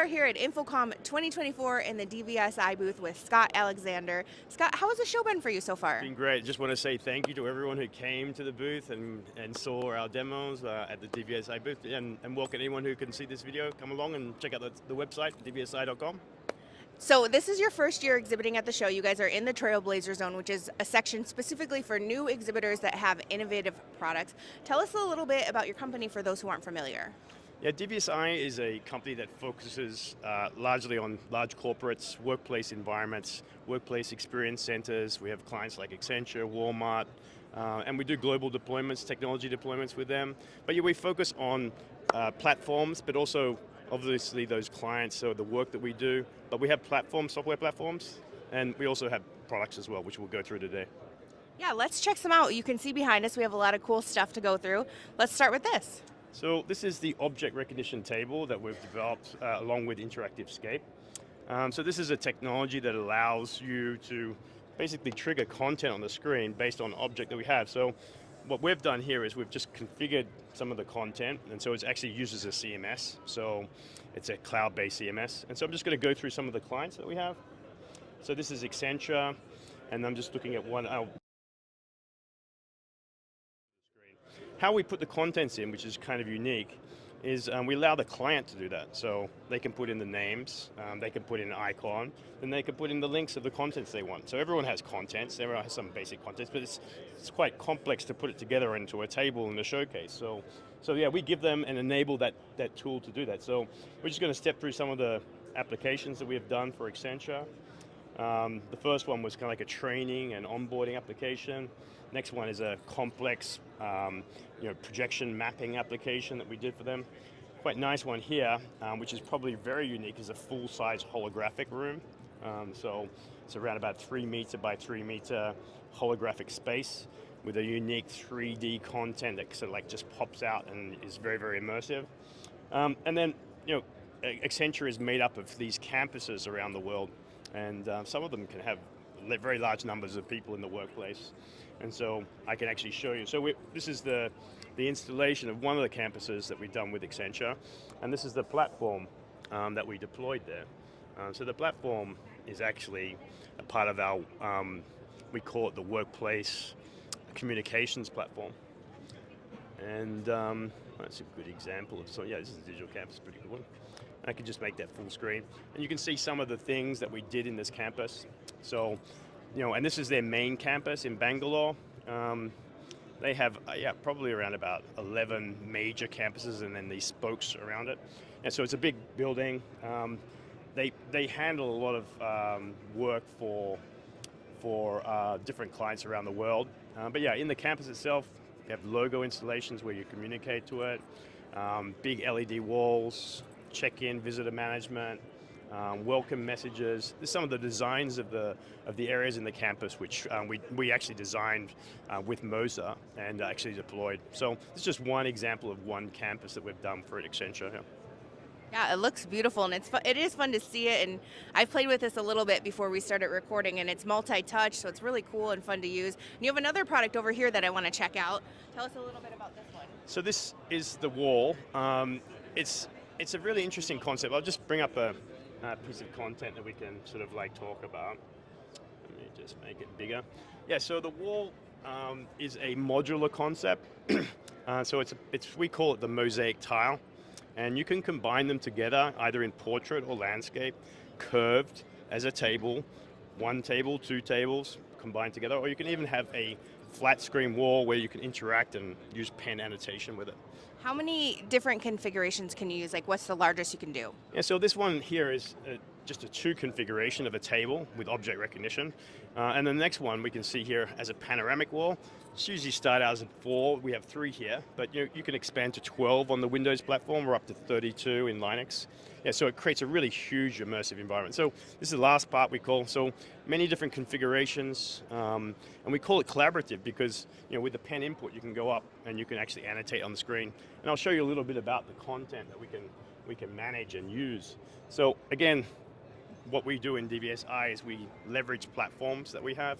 here at InfoComm 2024 in the DVSI booth with Scott Alexander. Scott, how has the show been for you so far? Been great. Just want to say thank you to everyone who came to the booth and saw our demos at the DVSI booth, and welcome anyone who can see this video. Come along and check out the website, dvsi.com. So this is your first year exhibiting at the show. You guys are in the Trailblazer Zone, which is a section specifically for new exhibitors that have innovative products. Tell us a little bit about your company for those who aren't familiar. Yeah, DVSI is a company that focuses largely on large corporates, workplace environments, workplace experience centers. We have clients like Accenture, Walmart, and we do global deployments, technology deployments with them. But yeah, we focus on platforms, but also obviously those clients, so the work that we do. But we have platforms, software platforms, and we also have products as well, which we'll go through today. Yeah, let's check some out. You can see behind us we have a lot of cool stuff to go through. Let's start with this. So this is the object recognition table that we've developed along with interactive Scape. So this is a technology that allows you to basically trigger content on the screen based on object that we have. So what we've done here is we've just configured some of the content, and so it actually uses a CMS. So it's a cloud-based CMS. And so I'm just going to go through some of the clients that we have. So this is Accenture, and I'm just looking at one. How we put the contents in, which is kind of unique, is we allow the client to do that. So they can put in the names, they can put in an icon, and they can put in the links of the contents they want. So everyone has contents, everyone has some basic contents, but it's quite complex to put it together into a table in a showcase. So yeah, we give them and enable that tool to do that. So we're just going to step through some of the applications that we have done for Accenture. The first one was kind of like a training and onboarding application. Next one is a complex projection mapping application that we did for them. Quite nice one here, which is probably very unique, is a full-size holographic room. So it's around about 3 meter by 3 meter holographic space with a unique 3D content that sort of like just pops out and is very, very immersive. And then, Accenture is made up of these campuses around the world, and some of them can have very large numbers of people in the workplace. And so I can actually show you. So this is the installation of one of the campuses that we've done with Accenture, and this is the platform that we deployed there. So the platform is actually a part of our, we call it the workplace communications platform. And that's a good example of, so yeah, this is a digital campus, pretty good one. I can just make that full screen. And you can see some of the things that we did in this campus. So, and this is their main campus in Bangalore. They have, probably around about 11 major campuses and then these spokes around it. And so it's a big building. They handle a lot of work for different clients around the world. But yeah, in the campus itself, you have logo installations where you communicate to it, big LED walls, check-in, visitor management, welcome messages. There's some of the designs of the areas in the campus which we actually designed with Mozaic and actually deployed. So this is just one example of one campus that we've done for Accenture here. Yeah, it looks beautiful, and it is fun to see it, and I've played with this a little bit before we started recording, and it's multi-touch, so it's really cool and fun to use. And you have another product over here that I want to check out. Tell us a little bit about this one. So this is the wall. It's a really interesting concept. I'll just bring up a piece of content that we can sort of like talk about. Let me just make it bigger. Yeah, so the wall is a modular concept. So we call it the Mozaic tile. And you can combine them together either in portrait or landscape, curved as a table, one table, two tables combined together, or you can even have a flat screen wall where you can interact and use pen annotation with it. How many different configurations can you use? Like, what's the largest you can do? Yeah, so this one here is just a 2 configuration of a table with object recognition. And the next one we can see here as a panoramic wall. It's usually start out as 4, we have 3 here, but you can expand to 12 on the Windows platform or up to 32 in Linux. Yeah, so it creates a really huge immersive environment. So this is the last part we call, so many different configurations, and we call it collaborative because with the pen input you can go up and you can actually annotate on the screen. And I'll show you a little bit about the content that we can manage and use. So again, what we do in DVSI is we leverage platforms that we have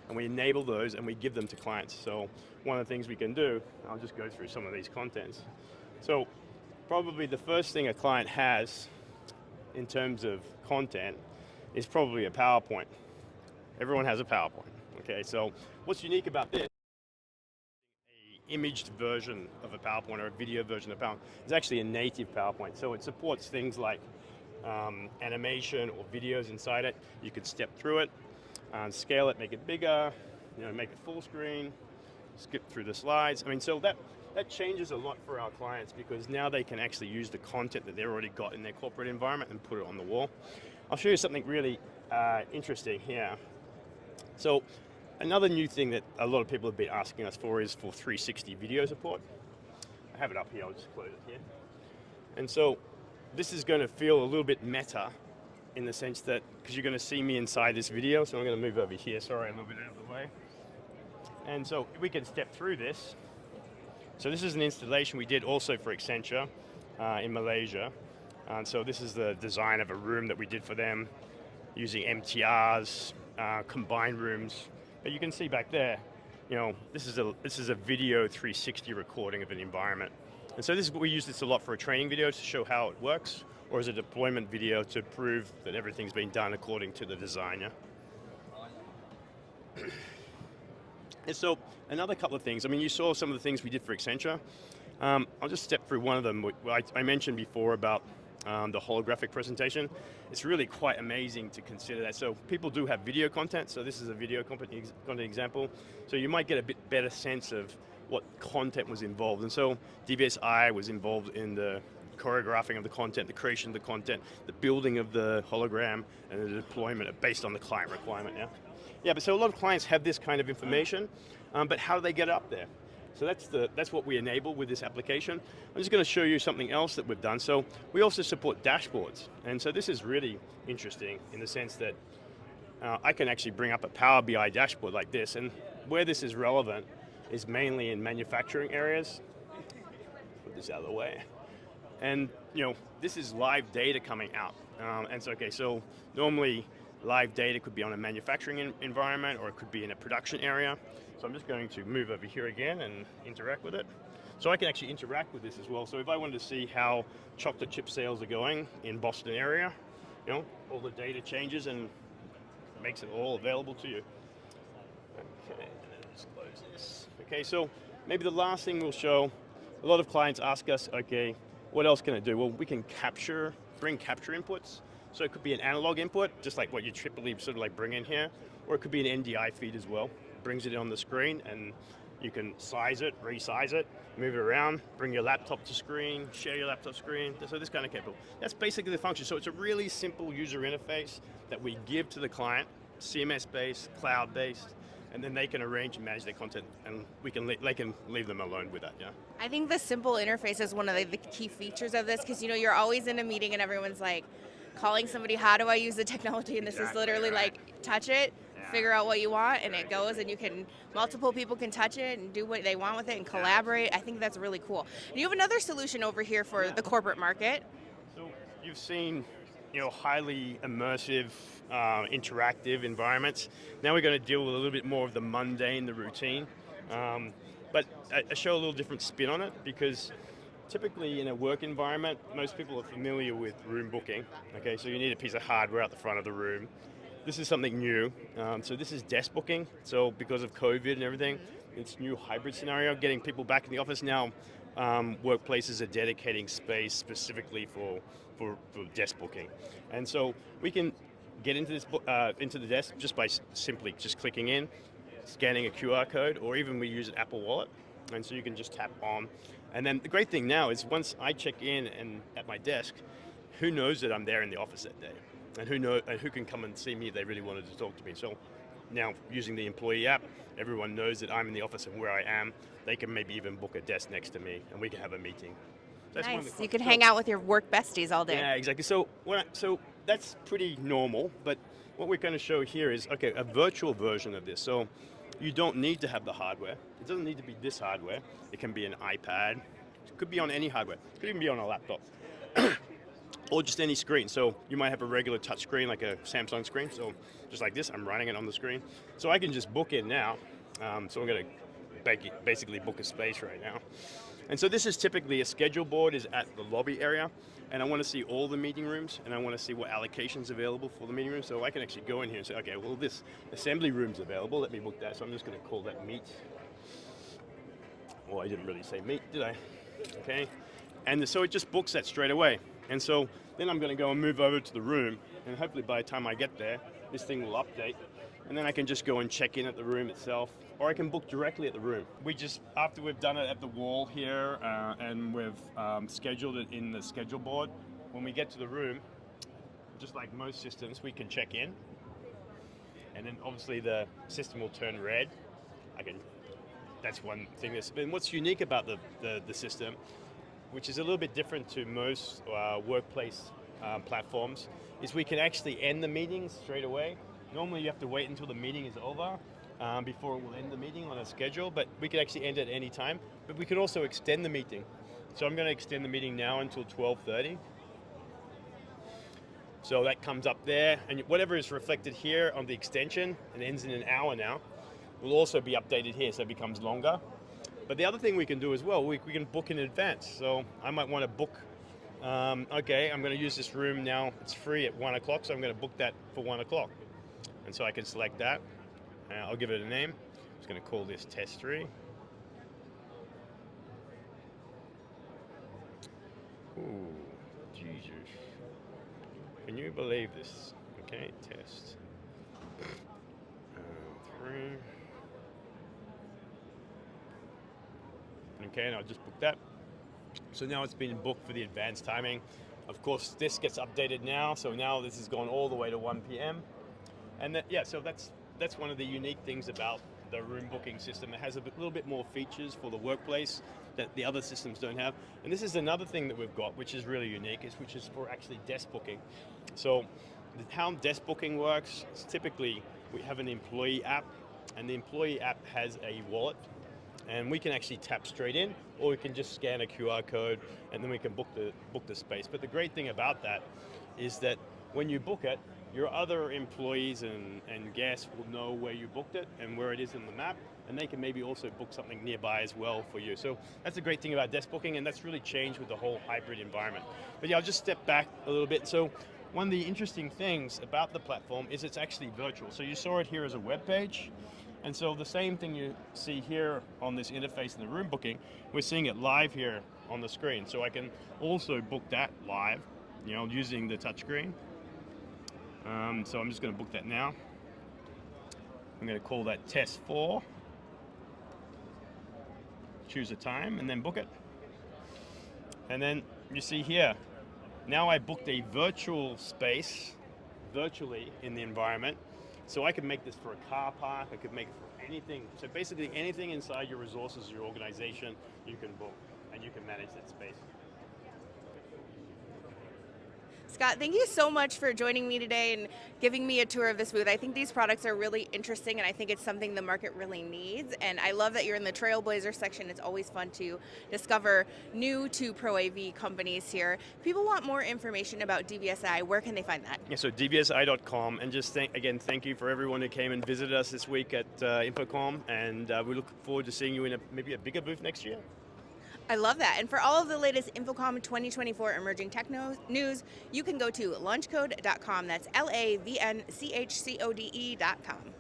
and we enable those and we give them to clients. So one of the things we can do, I'll just go through some of these contents. So probably the first thing a client has in terms of content is probably a PowerPoint. Everyone has a PowerPoint, okay? So what's unique about this, a imaged version of a PowerPoint or a video version of PowerPoint, is actually a native PowerPoint. So it supports things like animation or videos inside it. You could step through it, scale it, make it bigger, make it full screen, skip through the slides. I mean, so that changes a lot for our clients because now they can actually use the content that they've already got in their corporate environment and put it on the wall. I'll show you something really interesting here. So another new thing that a lot of people have been asking us for is for 360 video support. I have it up here, I'll just close it here. And so this is going to feel a little bit meta in the sense that, because you're going to see me inside this video, so I'm going to move over here, sorry, a little bit out of the way. And so we can step through this. So this is an installation we did also for Accenture in Malaysia. And so this is the design of a room that we did for them using MTRs, combined rooms. But you can see back there, this is a video 360 recording of an environment. And so we use this a lot for a training video to show how it works, or as a deployment video to prove that everything's been done according to the designer. And so another couple of things, I mean, you saw some of the things we did for Accenture. I'll just step through one of them. I mentioned before about the holographic presentation. It's really quite amazing to consider that. So people do have video content, so this is a video content example. So you might get a bit better sense of what content was involved. And so DVSI was involved in the choreographing of the content, the creation of the content, the building of the hologram, and the deployment based on the client requirement, yeah? Yeah, but so a lot of clients have this kind of information, but how do they get it up there? So that's what we enable with this application. I'm just going to show you something else that we've done. So we also support dashboards. And so this is really interesting in the sense that I can actually bring up a Power BI dashboard like this, and where this is relevant is mainly in manufacturing areas. Put this out of the way. And this is live data coming out. And so, okay, so normally live data could be on a manufacturing environment or it could be in a production area. So I'm just going to move over here again and interact with it. So I can actually interact with this as well. So if I wanted to see how chocolate chip sales are going in Boston area, all the data changes and makes it all available to you. Okay, and then just close this. Okay, so maybe the last thing we'll show, a lot of clients ask us, okay, what else can I do? Well, we can bring capture inputs. So it could be an analog input, just like what you typically sort of like bring in here, or it could be an NDI feed as well. Brings it on the screen and you can size it, resize it, move it around, bring your laptop to screen, share your laptop screen, so this kind of capable. That's basically the function. So it's a really simple user interface that we give to the client, CMS-based, cloud-based, and then they can arrange and manage their content, and they can leave them alone with that, yeah? I think the simple interface is one of the key features of this, because you're always in a meeting and everyone's like calling somebody, how do I use the technology? And this is literally like, touch it, figure out what you want, and it goes, and multiple people can touch it and do what they want with it and collaborate. I think that's really cool. And you have another solution over here for the corporate market. So you've seen highly immersive, interactive environments. Now we're going to deal with a little bit more of the mundane, the routine. But I show a little different spin on it because typically in a work environment, most people are familiar with room booking. Okay, so you need a piece of hardware out the front of the room. This is something new. So this is desk booking. So because of COVID and everything, it's new hybrid scenario, getting people back in the office now. Workplaces are dedicating space specifically for desk booking. And so we can get into the desk just by simply clicking in, scanning a QR code, or even we use an Apple Wallet. And so you can just tap on. And then the great thing now is once I check in and at my desk, who knows that I'm there in the office that day? And who can come and see me if they really wanted to talk to me. So now using the employee app, everyone knows that I'm in the office and where I am. They can maybe even book a desk next to me and we can have a meeting. That's nice. You can hang out with your work besties all day. Yeah, exactly. So that's pretty normal, but what we're going to show here is, okay, a virtual version of this. So you don't need to have the hardware. It doesn't need to be this hardware. It can be an iPad. It could be on any hardware. It could even be on a laptop. Or just any screen. So you might have a regular touch screen, like a Samsung screen. So just like this, I'm running it on the screen. So I can just book in now. So I'm going to basically book a space right now. And so this is typically a schedule board is at the lobby area, and I want to see all the meeting rooms, and I want to see what allocations available for the meeting room. So I can actually go in here and say, okay, well, this assembly room's available. Let me book that. So I'm just going to call that meet. Well, I didn't really say meet, did I? Okay. And so it just books that straight away. And so then I'm going to go and move over to the room, and hopefully by the time I get there, this thing will update. And then I can just go and check in at the room itself, or I can book directly at the room. We just, after we've done it at the wall here, and we've scheduled it in the schedule board, when we get to the room, just like most systems, we can check in. And then obviously the system will turn red. That's one thing that's been, what's unique about the system, which is a little bit different to most workplace platforms, is we can actually end the meetings straight away. Normally you have to wait until the meeting is over before it will end the meeting on a schedule, but we can actually end it at any time. But we can also extend the meeting. So I'm going to extend the meeting now until 12:30. So that comes up there, and whatever is reflected here on the extension, and ends in an hour now, will also be updated here, so it becomes longer. But the other thing we can do as well, we can book in advance. So I might want to book, okay, I'm going to use this room now, it's free at 1 o'clock, so I'm going to book that for 1 o'clock. And so I can select that. I'll give it a name. I'm just going to call this test 3. Ooh, Jesus. Can you believe this? Okay, test 3. Okay, and I'll just book that. So now it's been booked for the advanced timing. Of course, this gets updated now, so now this has gone all the way to 1 p.m. And so that's one of the unique things about the room booking system. It has a little bit more features for the workplace that the other systems don't have. And this is another thing that we've got, which is really unique, which is for actually desk booking. So how desk booking works is typically we have an employee app, and the employee app has a wallet, and we can actually tap straight in, or we can just scan a QR code, and then we can book the space. But the great thing about that is that when you book it, your other employees and guests will know where you booked it and where it is in the map, and they can maybe also book something nearby as well for you. So that's the great thing about desk booking, and that's really changed with the whole hybrid environment. But yeah, I'll just step back a little bit. So one of the interesting things about the platform is it's actually virtual. So you saw it here as a web page, and so the same thing you see here on this interface in the room booking, we're seeing it live here on the screen. So I can also book that live, using the touchscreen. So I'm just going to book that now. I'm going to call that test 4. Choose a time and then book it. And then you see here, now I booked a virtual space virtually in the environment. So I could make this for a car park, I could make it for anything. So basically anything inside your resources, your organization, you can book and you can manage that space. Scott, thank you so much for joining me today and giving me a tour of this booth. I think these products are really interesting, and I think it's something the market really needs. And I love that you're in the Trailblazer section. It's always fun to discover new to ProAV companies here. If people want more information about DVSI, where can they find that? Yeah, so DVSI.com, and just thank you for everyone who came and visited us this week at InfoComm, and we look forward to seeing you in maybe a bigger booth next year. I love that. And for all of the latest InfoComm 2024 emerging tech news, you can go to launchcode.com. That's LAVNCHCODE.com.